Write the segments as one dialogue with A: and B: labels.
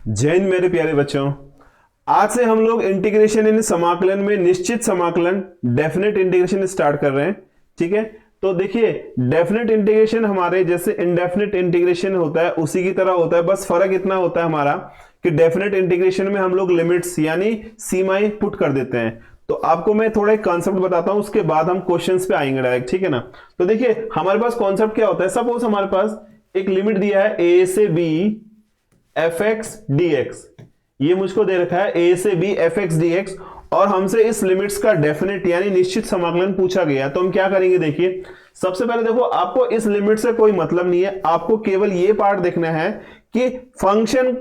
A: जय हिंद मेरे प्यारे बच्चों। आज से हम लोग इंटीग्रेशन यानी समाकलन में निश्चित समाकलन डेफिनेट इंटीग्रेशन स्टार्ट कर रहे हैं। ठीक है, तो देखिए डेफिनेट इंटीग्रेशन हमारे जैसे इनडेफिनेट इंटीग्रेशन होता है उसी की तरह होता है, बस फर्क इतना होता है हमारा कि डेफिनेट इंटीग्रेशन में हम लोग लिमिट्स यानी सीमाएं पुट कर देते हैं। तो आपको मैं थोड़ा एक कॉन्सेप्ट बताता हूं, उसके बाद हम क्वेश्चंस पे आएंगे डायरेक्ट। ठीक है ना, तो देखिए हमारे पास कॉन्सेप्ट क्या होता है। सपोज हमारे पास एक लिमिट दिया है ए से B F X D X, ये मुझको दे रखा है ए से B F X D X, और हमसे इस लिमिट्स का डेफिनेट यानी निश्चित समाकलन पूछा गया। तो हम क्या करेंगे, देखिए सबसे पहले देखो आपको इस लिमिट से कोई मतलब नहीं है, आपको केवल ये पार्ट देखना है कि फंक्शन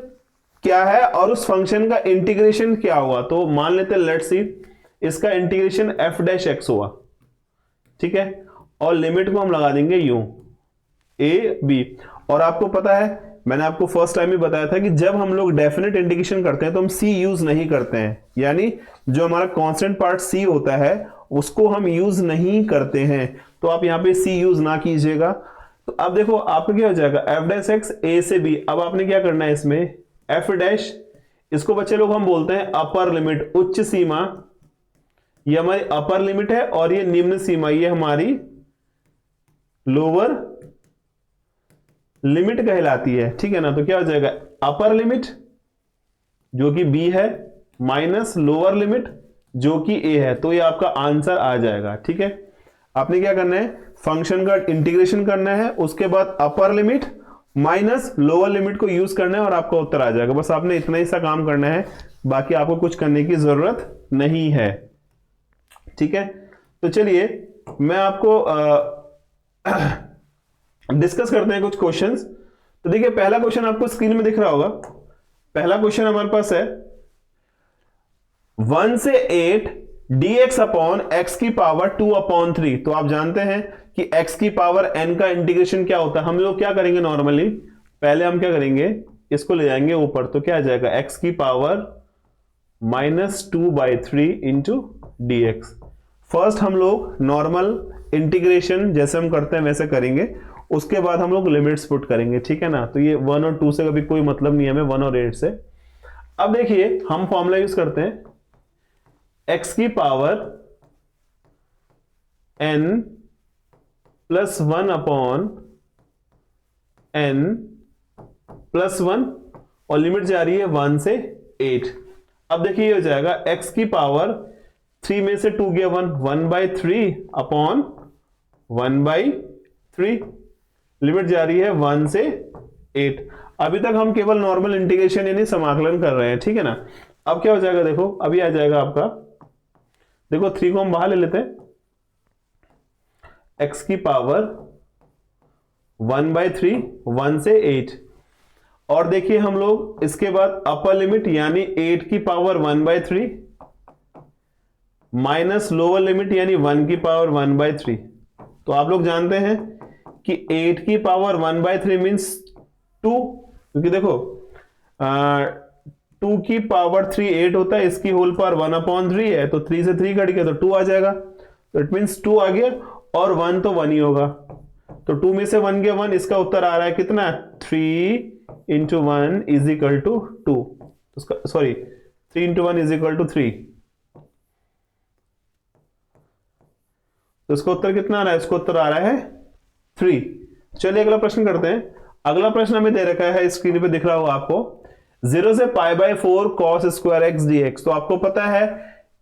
A: क्या है और उस फंक्शन का इंटीग्रेशन क्या हुआ। तो मान लेते हैं लेट्स सी इसका इंटीग्रेशन एफ डैश एक्स हुआ, ठीक है, और लिमिट को हम लगा देंगे यूं ए बी। और आपको पता है मैंने आपको फर्स्ट टाइम ही बताया था कि जब हम लोग डेफिनेट इंटीग्रेशन करते हैं तो हम सी यूज नहीं करते हैं, यानी जो हमारा कांस्टेंट पार्ट सी होता है उसको हम यूज नहीं करते हैं। तो आप यहां पे सी यूज ना कीजिएगा। तो अब देखो आपका क्या हो जाएगा एफ डैश एक्स ए से बी। अब आपने क्या करना है इसमें एफ डैश, इसको बच्चे लोग हम बोलते हैं अपर लिमिट, उच्च सीमा, ये हमारी अपर लिमिट है, और ये निम्न सीमा ये हमारी लोअर लिमिट कहलाती है। ठीक है ना, तो क्या हो जाएगा अपर लिमिट जो कि बी है माइनस लोअर लिमिट जो कि ए है। तो ये आपका आंसर आ जाएगा। ठीक है, आपने क्या करना है फंक्शन का इंटीग्रेशन करना है, उसके बाद upper limit minus lower limit को यूज करना है और आपका उत्तर आ जाएगा। बस आपने इतना ही सा काम करना है, बाकी आपको कुछ करने की जरूरत नहीं है। ठीक है, तो चलिए मैं आपको डिस्कस करते हैं कुछ क्वेश्चंस। तो देखिए पहला क्वेश्चन आपको स्क्रीन में दिख रहा होगा। पहला क्वेश्चन हमारे पास है 1 से 8 dx अपॉन x की पावर 2 अपॉन 3। तो आप जानते हैं कि x की पावर n का इंटीग्रेशन क्या होता है। हम लोग क्या करेंगे नॉर्मली, पहले हम क्या करेंगे इसको ले जाएंगे ऊपर, तो क्या आ जाएगा x की power -2/3 into D x. First हम लोग नॉर्मल इंटीग्रेशन जैसे हम करते हैं वैसे करेंगे, उसके बाद हम लोग लिमिट्स पुट करेंगे। ठीक है ना, तो ये 1 और 2 से कभी कोई मतलब नहीं है हमें, 1 और 8 से। अब देखिए हम फॉर्मूला यूज करते हैं x की power n plus 1 upon n plus 1, और लिमिट जा रही है 1 से 8। अब देखिए ये हो जाएगा x की पावर 3 में से 2 गया 1/3 अपॉन 1/3, लिमिट जा रही है 1 से 8। अभी तक हम केवल नॉर्मल इंटीग्रेशन यानी समाकलन कर रहे हैं। ठीक है ना, अब क्या हो जाएगा देखो अभी आ जाएगा आपका, देखो 3 को हम बाहर ले लेते हैं, x की पावर 1/3 1 से 8, और देखिए हम लोग इसके बाद अपर लिमिट यानी 8 की पावर 1/3 माइनस लोअर लिमिट यानी 1 की पावर 1/3। तो आप लोग जानते हैं कि 8 की पावर 1/3 मीन्स 2, क्योंकि देखो 2 की पावर 3 8 होता है, इसकी होल पावर 1/3 है, तो 3 से 3 कट गया तो 2 आ जाएगा। तो इट मीन्स 2 आ गया, और 1 तो 1 ही होगा, तो 2 में से 1 गया 1, इसका उत्तर आ रहा है कितना 3 into 1 is equal to 2, sorry 3 into 1 is equal to 3। तो इसका उत्तर कितना आ रहा है, इसका उत्तर आ रहा है 3। चलिए अगला प्रश्न करते हैं। अगला प्रश्न हमें दे रखा है, स्क्रीन पे दिख रहा होगा आपको, 0 से π/4 cos स्क्वायर एक्स dx। तो आपको पता है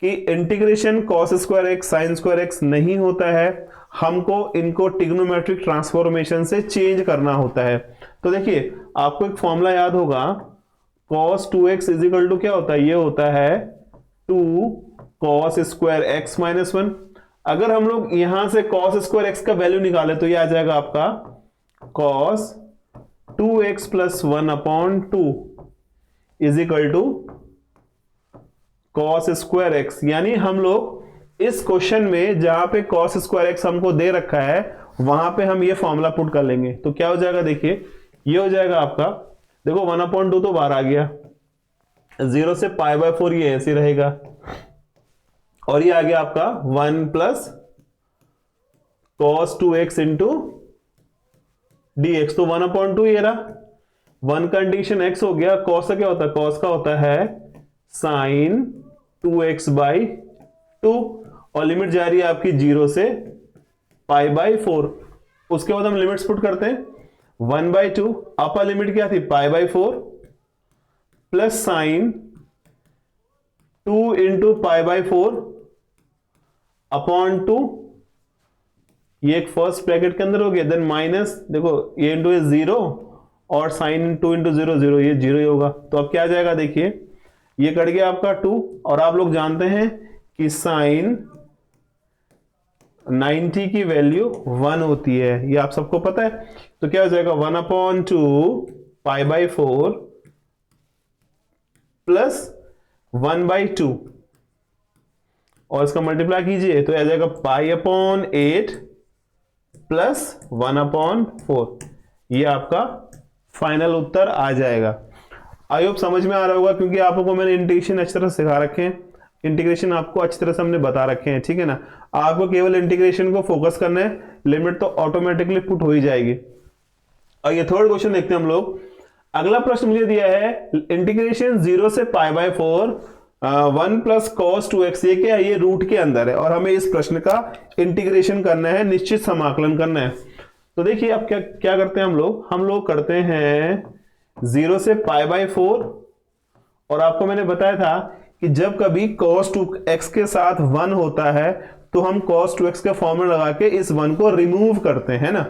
A: कि integration cos square x sin square x नहीं होता है, हमको इनको ट्रिग्नोमेट्रिक ट्रांसफॉर्मेशन से चेंज करना होता है। तो देखिए आपको एक फॉर्मूला याद होगा, cos 2x is equal to क्या होता है, ये होता है 2 cos स्क्वायर एक्स माइनस 1। अगर हम लोग यहां से cos स्क्वायर एक्स का वैल्यू निकाले तो ये आ जाएगा आपका cos 2x plus 1 upon 2 is equal to cos square x. यानी हम लोग इस क्वेश्चन में जहां पे cos स्क्वायर एक्स हमको दे रखा है वहां पे हम ये फॉर्मूला पुट कर लेंगे। तो क्या हो जाएगा देखिए, ये हो जाएगा आपका, देखो 1/2 तो बाहर आ गया, 0 से π/4 ये ऐसे रहेगा, और ये आ गया आपका 1 plus cos 2x into dx। तो 1/2 ये रहा, 1 का इंटीग्रेशन x हो गया, cos का क्या होता है, cos का होता है sin 2x/2 और लिमिट जा रही है आपकी 0 से π/4। उसके बाद हम लिमिट्स पुट करते हैं, 1/2 अपर लिमिट क्या थी π/4 प्लस साइन 2 इंटू π/4 अपॉन 2, ये एक फर्स्ट ब्रैकेट के अंदर हो गया, देन माइनस, देखो ये इंटू ये 0 और साइन 2 इंटू 0 0, ये 0 ही होगा। तो अब क्या आ जाएगा, देखिए ये कट गया आपका 2 और आप लोग जानते हैं कि साइन 90 की वैल्यू 1 होती है, ये आप सबको पता है। तो क्या हो जाएगा 1/2 π/4 प्लस 1/2 और इसका मल्टीप्लाई कीजिए तो आ जाएगा π/8 प्लस 1/4। ये आपका फाइनल उत्तर आ जाएगा। आई होप समझ में आ रहा होगा, क्योंकि आप लोगों को मैंने इंटीग्रेशन अच्छी तरह सिखा रखे हैं, इंटीग्रेशन आपको अच्छी तरह से हमने बता रखे हैं, ठीक है ना। आपको केवल इंटीग्रेशन को फोकस करना है, लिमिट तो ऑटोमेटिकली पुट हो ही जाएगी। और ये थर्ड क्वेश्चन देखते हैं हम लोग। अगला प्रश्न मुझे दिया है इंटीग्रेशन 0 से π/4 1 प्लस कॉस 2x, ये क्या है, ये रूट के अंदर है और हमें इस प्रश्न का इंटीग्रेशन करना है, निश्चित समाकलन करना है। तो देखिए अब क्या करते हैं हम लोग करते हैं 0 से π/4 और आपको मैंने बताया था कि जब कभी cos 2x के साथ 1 होता है तो हम cos 2x का फॉर्मूला लगा के इस 1 को रिमूव करते हैं ना।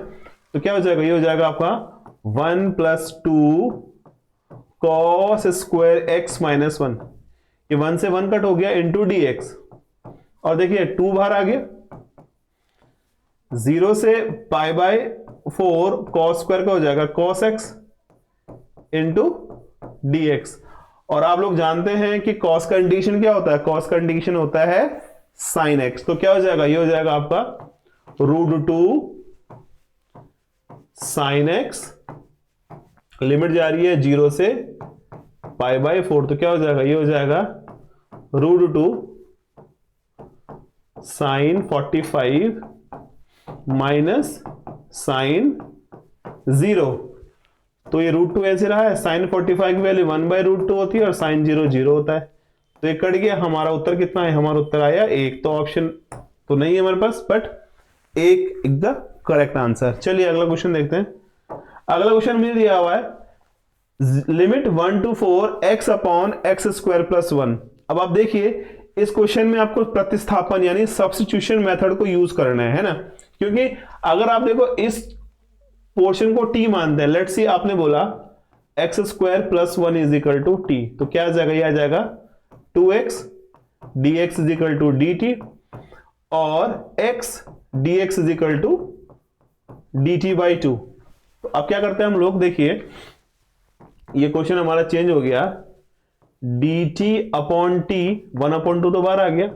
A: तो क्या हो जाएगा, ये हो जाएगा आपका 1 plus 2 cos square x minus 1, ये 1 से 1 कट हो गया इंटू dx और देखिए 2 बाहर आ गया, 0 से π/4 cos स्क्वायर का हो जाएगा cos x इंटू dx। और आप लोग जानते हैं कि cos का इंटीग्रेशन क्या होता है, cos का इंटीग्रेशन होता है sin x। तो क्या हो जाएगा, ये हो जाएगा आपका √2 sin x, लिमिट जा रही है 0 से π/4, तो क्या हो जाएगा, ये हो जाएगा √2 sin 45 माइनस sin 0। तो ये √2 ऐसे रहा है, sin 45 की वैल्यू 1/√2 होती है और sin 0 0 होता है। तो ये कट गया, हमारा उत्तर कितना है, हमारा उत्तर आया 1। तो ऑप्शन तो नहीं है हमारे पास, but 1 is the correct answer. चलिए अगला क्वेश्चन देखते हैं। अगला क्वेश्चन मुझे दिया हुआ है limit 1 to 4 x upon x square plus 1। अब आप देखिए इस क्वेश्चन में आपको प्रतिस्थापन यानी सब्स्टिट्यूशन मेथड को यूज करना है ना, क्योंकि अगर आप देखो इस पोर्शन को t मानते हैं, लेट्स सी आपने बोला x square plus 1 is equal to T, तो क्या आ जाएगा, ये आ जाएगा 2x dx is equal to dt और x dx is equal to dt/2। तो अब क्या करते हैं हम लोग, देखिए ये क्वेश्चन हमारा चेंज हो गया, dt अपॉन t 1/2 तो बाहर आ गया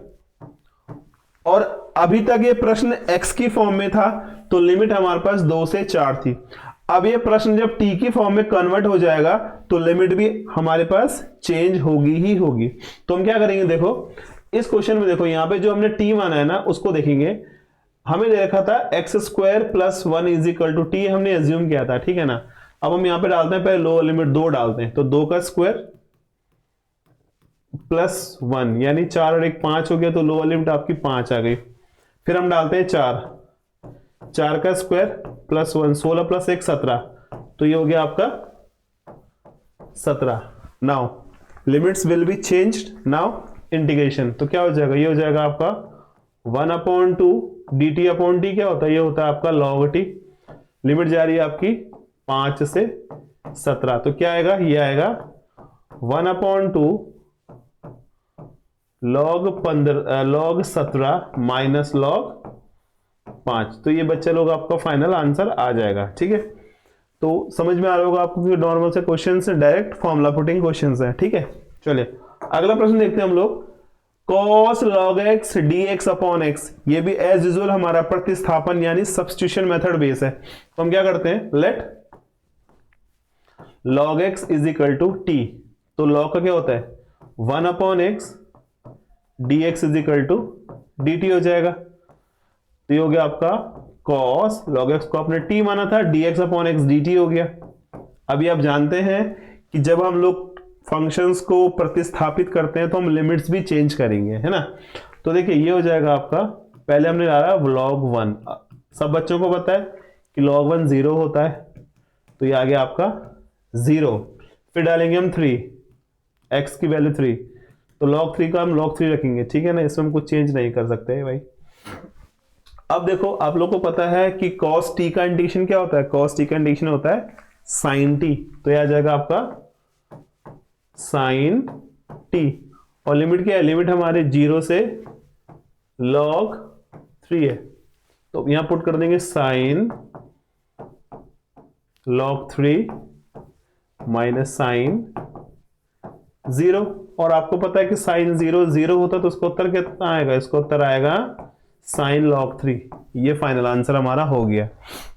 A: और अभी तक ये प्रश्न x की फॉर्म में था तो लिमिट हमारे पास 2 से 4 थी। अब ये प्रश्न जब t की फॉर्म में कन्वर्ट हो जाएगा तो लिमिट भी हमारे पास चेंज होगी ही होगी। तो हम क्या करेंगे, देखो इस क्वेश्चन में देखो यहां पे जो हमने t माना है ना उसको देखेंगे। हमें दे रखा था x square plus 1 is equal to t, हमने एज्यूम किया था, ठीक है ना। अब हम यहां पे डालते हैं, पहले लोअर लिमिट 2 डालते हैं, तो 2 का स्क्वायर प्लस 1 यानी 4 और 1 5 हो गया, तो लोअर लिमिट आपकी 5 आ गई। फिर हम डालते हैं 4 का स्क्वायर प्लस 1, 16 प्लस 1 17, तो ये हो गया आपका 17। Now limits will be changed, now integration, तो क्या हो जाएगा, ये हो जाएगा आपका 1/2 dt अपॉन टी, क्या होता है, ये होता है आपका log t। लिमिट जा रही है आपकी 5 से 17, तो क्या आएगा, ये आएगा 1/2 log 17 माइनस log 5। तो ये बच्चे लोग आपका फाइनल आंसर आ जाएगा, ठीक है। तो समझ में आ रहा होगा आपको कि नॉर्मल से क्वेश्चन से डायरेक्ट फॉर्मूला पुटिंग क्वेश्चन है, ठीक है। चलिए अगला प्रश्न देखते हैं हम लोग। cos log x dx upon x, ये भी एज यूजुअल हमारा प्रतिस्थापन यानी सब्स्टिट्यूशन मेथड बेस है। तो हम क्या करते हैं, let log x is equal to t, तो log का क्या होता है 1/x dx is equal to dt हो जाएगा। तो ये हो गया आपका cos log x को आपने t माना था, dx अपॉन x dt हो गया। अभी आप जानते हैं कि जब हम लोग फंक्शंस को प्रतिस्थापित करते हैं तो हम लिमिट्स भी चेंज करेंगे, है ना। तो देखिए ये हो जाएगा आपका, पहले हमने डाला log 1, सब बच्चों को पता है कि log 1 0 होता है, तो ये आ गया आपका 0। फिर डालेंगे हम 3, x की वैल्यू 3, तो log 3 का हम log 3 रखेंगे, ठीक है ना, इसमें हम कुछ चेंज नहीं कर सकते भाई। अब देखो आप लोग को पता है कि cos t का इंटीग्रेशन क्या होता है, cos t का इंटीग्रेशन होता है sin t, तो यह आ जाएगा आपका sin t, और लिमिट क्या है, लिमिट हमारे 0 से log 3 है, तो यहां पुट कर देंगे sin log 3 माइनस sin 0, और आपको पता है कि sin 0 0 होता है तो उसका उत्तर कितना आएगा, इसका उत्तर आएगा sin log 3। ये फाइनल आंसर हमारा हो गया,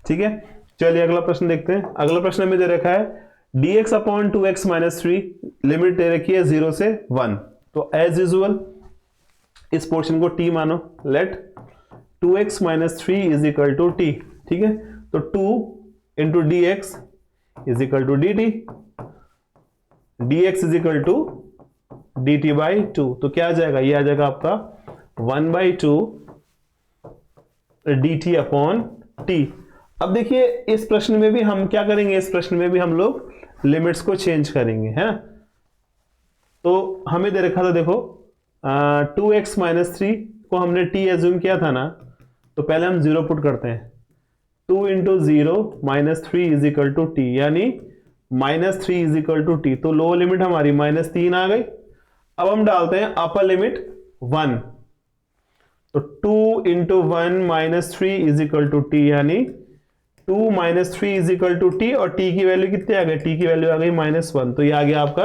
A: ठीक है। चलिए अगला प्रश्न देखते हैं। अगला प्रश्न में दे रखा है dx upon 2x minus 3, limit दे रखी है 0 से 1, तो एज यूजुअल इस पोर्शन को t मानो, let 2x minus 3 is equal to t, ठीक है। तो 2 into D X is equal to D T, dx is equal to D T by 2, तो क्या आ जाएगा, ये आ जाएगा आपका 1/2 dt अपॉन t। अब देखिए इस प्रश्न में भी हम क्या करेंगे, इस प्रश्न में भी हम लोग लिमिट्स को चेंज करेंगे, है ना। तो हमें दे रखा था देखो 2x माइनस 3 को हमने t एज्यूम किया था ना, तो पहले हम 0 पुट करते हैं, 2 into 0 minus 3 is equal to T, यानी minus 3 is equal to T, तो लोअर लिमिट हमारी -3 आ गई। अब हम डालते हैं अपर लिमिट 1, तो 2 into 1 minus 3 is equal to T, यानी 2 minus 3 is equal to t, और टी की वैल्यू कितनी आ गई, टी की वैल्यू आ गई -1, तो ये आ गया आपका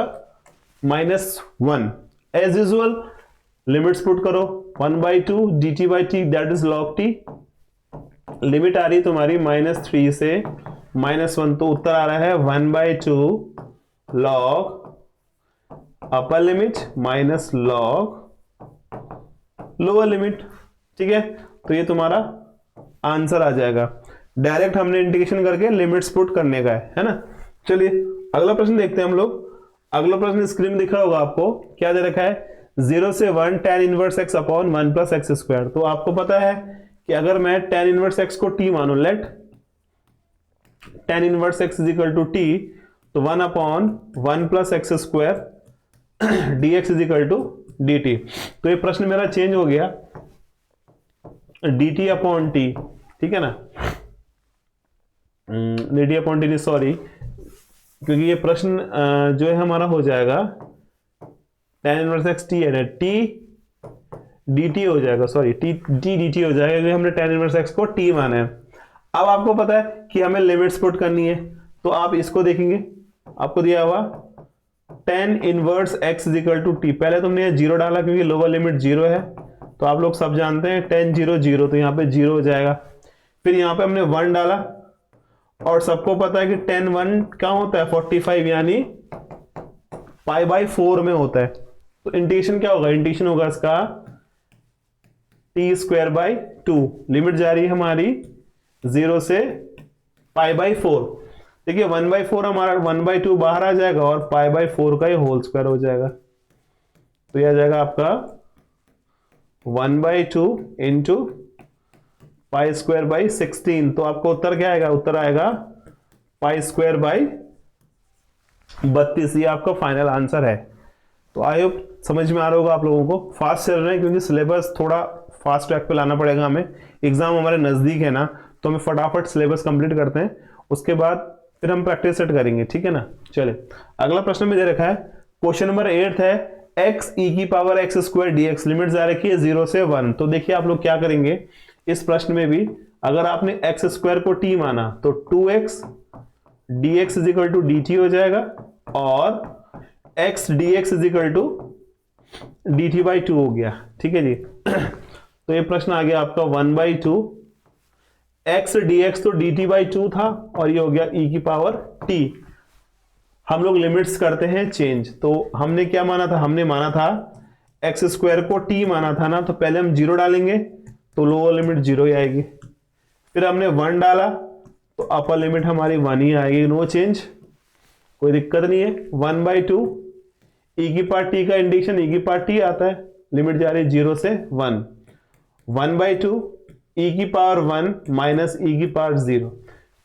A: -1। एज यूजुअल लिमिट्स पुट करो, 1/2 dt by T that is log t, limit आ रही तुम्हारी -3 से -1, तो उत्तर आ रहा है 1/2 log upper limit minus log lower limit, ठीक है। तो ये तुम्हारा आंसर आ जाएगा, डायरेक्ट हमने इंटीग्रेशन करके लिमिट्स पुट करने का है ना। चलिए अगला प्रश्न देखते हैं हम लोग। अगला प्रश्न स्क्रीन में दिख रहा होगा आपको, क्या दे रखा है 0 से 1 tan inverse x upon 1 plus x square. तो आपको पता है कि अगर मैं tan इनवर्स x को t मानू, let tan inverse x is equal to t, तो 1 upon 1 plus x square dx is equal to dt। तो ये प्रश्न मेरा चेंज हो गया dt अपॉन t, ठीक है ना, dt अपॉन टी, सॉरी, क्योंकि ये प्रश्न जो है हमारा हो जाएगा tan इनवर्स x t है ना, t dt हो जाएगा, सॉरी t dt हो जाएगा, क्योंकि हमने tan इनवर्स x को t माना है। अब आपको पता है कि हमें लिमिट्स पुट करनी है, तो आप इसको देखेंगे, आपको दिया हुआ tan inverse x is equal to t, पहले तुमने 0 डाला क्योंकि लोअर लिमिट 0 है, तो आप लोग सब जानते हैं tan 0 0, तो यहाँ पे 0 हो जाएगा। फिर यहाँ पे हमने 1 डाला, और सबको पता है कि tan 1 क्या होता है 45, यानी π/4 में होता है, तो इंटीग्रेशन क्या होगा, इंटीग्रेशन होगा इसका t²/2, लिमिट जा रही है हमारी 0 से π/4। देखिए 1/4 हमारा 1/2 बाहर आ जाएगा, और π/4 का ये होल स्क्वायर हो जाएगा, तो यह आ जाएगा आपका 1/2 इंटू π²/16, तो आपको उत्तर क्या आएगा, उत्तर आएगा π²/32, ये आपका फाइनल आंसर है। तो आई होप समझ में आ रहा होगा आप लोगों को। फास्ट चल रहे हैं क्योंकि सिलेबस थोड़ा फास्ट ट्रैक पे लाना पड़ेगा हमें, एग्जाम हमारे नजदीक है ना, तो हमें फटाफट सिलेबस कंप्लीट करते हैं, उसके बाद फिर हम प्रैक्टिस सेट करेंगे, ठीक है ना। चले अगला प्रश्न में दे रखा है, क्वेश्चन नंबर 8 है x e की power x square dx, limit जा रखी है 0 से 1। तो देखिए आप लोग क्या करेंगे इस प्रश्न में भी, अगर आपने x स्क्वायर को t माना तो 2x dx is equal to dt हो जाएगा, और x dx is equal to dt by 2 हो गया, ठीक है जी। तो ये प्रश्न आ गया आपका 1/2 x dx, तो dt बाई 2 था, और ये हो गया e की पावर t। हम लोग लिमिट्स करते हैं चेंज, तो हमने क्या माना था, हमने माना था एक्स स्क्वायर को t माना था ना, तो पहले हम 0 डालेंगे तो लोअर लिमिट 0 ही आएगी, फिर हमने 1 डाला तो अपर लिमिट हमारी 1 ही आएगी, नो चेंज। कोई दिक्कत नहीं है। 1/2 ई की पावर टी का इंडिकेशन ई की पावर टी आता है, लिमिट जा रही है 0 से 1। 1/2 ई की पावर 1 माइनस ई की पावर 0।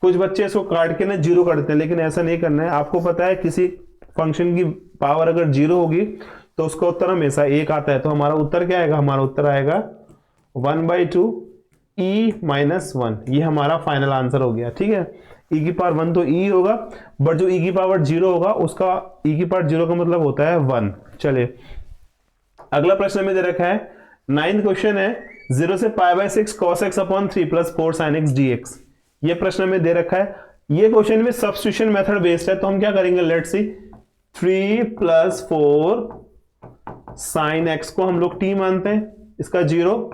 A: कुछ बच्चे इसको काट के ना 0 करते हैं, लेकिन ऐसा नहीं करना है। आपको पता है किसी फंक्शन की पावर अगर 0 होगी तो उसका उत्तर हमेशा 1 आता है। तो हमारा उत्तर क्या आएगा, हमारा उत्तर आएगा 1/2 ई माइनस 1। ये हमारा फाइनल आंसर हो गया। ठीक है, ई की पावर 1 तो ई होगा, बट जो ई की पावर 0 होगा उसका ई की पावर 0 का मतलब होता है 1। चलिए अगला प्रश्न में दे रखा है 9th क्वेश्चन है 0 से π/6 cos x upon 3 plus 4 sin x dx। ये प्रश्न में दे रखा है। ये क्वेश्चन में सब्स्टिट्यूशन मेथड बेस्ड है, तो हम क्या करेंगे, लेट्स सी 3 + 4 sin x को हम लोग t मानते हैं, इसका 0,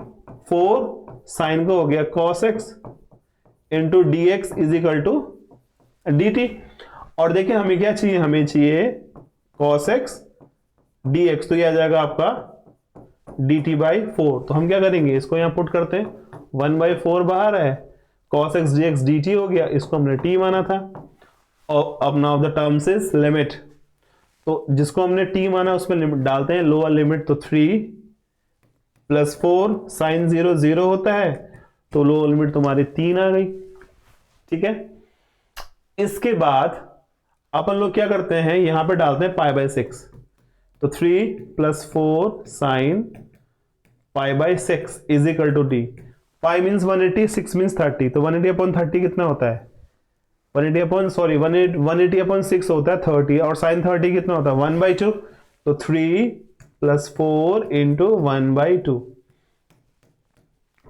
A: 4 sin को हो गया cos x into dx is equal to dt। और देखिए हमें क्या चाहिए, हमें चाहिए cos x dx, तो यह आ जाएगा आपका dt/4। तो हम क्या करेंगे, इसको यहां पुट करते हैं, 1/4 बाहर है, cos x dx dt हो गया, इसको हमने t माना था। और अब now the terms is limit, तो जिसको हमने t माना उसमें लिमिट डालते हैं, लोअर लिमिट, तो 3 + 4 sin 0 0 होता है, तो लोअर लिमिट तुम्हारी 3 आ गई। ठीक है, इसके बाद अपन लोग क्या करते हैं, यहां पे डालते हैं π/6, तो 3 + 4 sin π/6 is equal to d। Pi means 180, 6 means 30, तो 180/30 कितना होता है, 180/6 होता है 30, और sin 30 कितना होता है 1/2, तो 3 + 4 इंटू 1/2,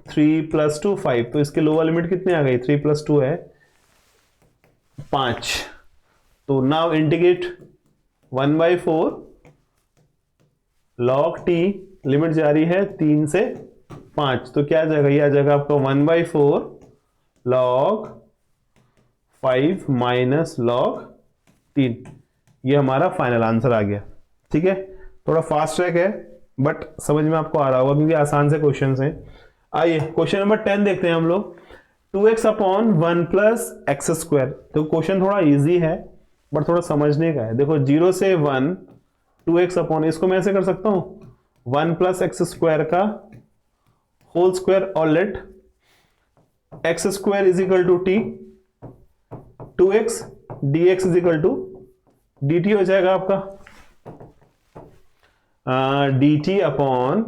A: 3 + 2 5, तो इसकी लोअर लिमिट कितनी आ गई, 3 + 2 है 5। तो now integrate 1/4 log t, limit जा रही है 3 से 5, तो क्या आ जाएगा, ये आ जाएगा आपका 1/4 log 5 माइनस log 3। ये हमारा फाइनल आंसर आ गया। ठीक है, थोड़ा फास्ट ट्रैक है बट समझ में आपको आ रहा होगा क्योंकि आसान से क्वेश्चन हैं। आइए क्वेश्चन नंबर 10 देखते हैं हम लोग। 2x upon 1 + x²। तो क्वेश्चन थोड़ा इजी है बट थोड़ा समझने का है। देखो 0 से 1 2x अपॉन, इसको मैं ऐसे कर सकता हूं 1 + x² का होल स्क्वायर, और let x² is equal to t, 2x dx is equal to dt हो जाएगा आपका dt अपॉन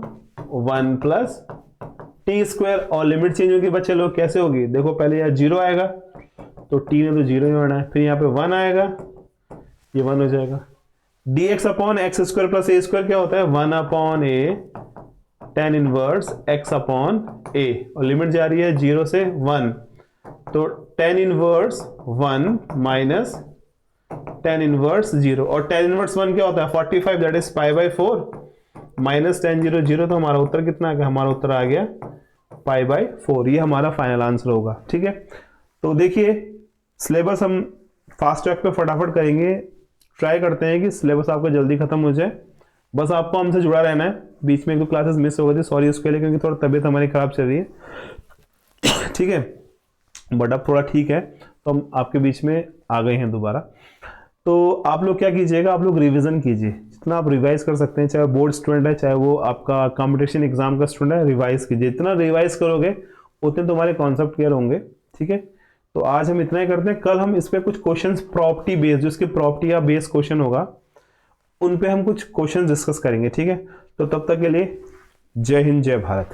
A: 1 + t²। और लिमिट चेंज होगी बच्चे लोग, कैसे होगी, देखो पहले यहाँ 0 आएगा तो t ने तो 0 ही होना है, फिर यहाँ पे 1 आएगा, ये 1 हो जाएगा। dx अपॉन x² + a² क्या होता है, 1 upon a tan inverse x upon a, और लिमिट जा रही है 0 से 1, तो tan inverse 1 minus tan inverse 0, और tan इनवर्स 1 क्या होता है 45, दैट इज π/4 माइनस tan 0 0, तो हमारा उत्तर कितना आ गया, हमारा उत्तर आ गया π/4। ये हमारा फाइनल आंसर होगा। ठीक है, तो देखिए सिलेबस हम फास्ट ट्रैक पे फटाफट करेंगे, ट्राई करते हैं कि सिलेबस आपका जल्दी खत्म हो जाए। बस आपको हमसे जुड़ा रहना है। बीच में 1-2 क्लासेस मिस हो गई थी, सॉरी उसके लिए, क्योंकि थोड़ा तबीयत हमारी खराब चल रही है। ठीक है, बट अब थोड़ा ठीक है तो हम आपके बीच में आ गए हैं दोबारा। तो आप लोग क्या कीजिएगा, आप लोग रिवीजन कीजिए, जितना आप रिवाइज कर सकते हैं, चाहे बोर्ड स्टूडेंट है चाहे वो आपका कंपटीशन एग्जाम का स्टूडेंट है, रिवाइज कीजिए। जितना रिवाइज करोगे उतने तुम्हारे कॉन्सेप्ट क्लियर होंगे। ठीक है, तो आज हम इतना ही करते हैं। कल हम इस पर कुछ क्वेश्चन प्रॉपर्टी बेस्ड, जो इसकी प्रॉपर्टी या बेस क्वेश्चन होगा, उन पे हम कुछ क्वेश्चन डिस्कस करेंगे। ठीक है, तो तब तक के लिए जय हिंद, जय भारत।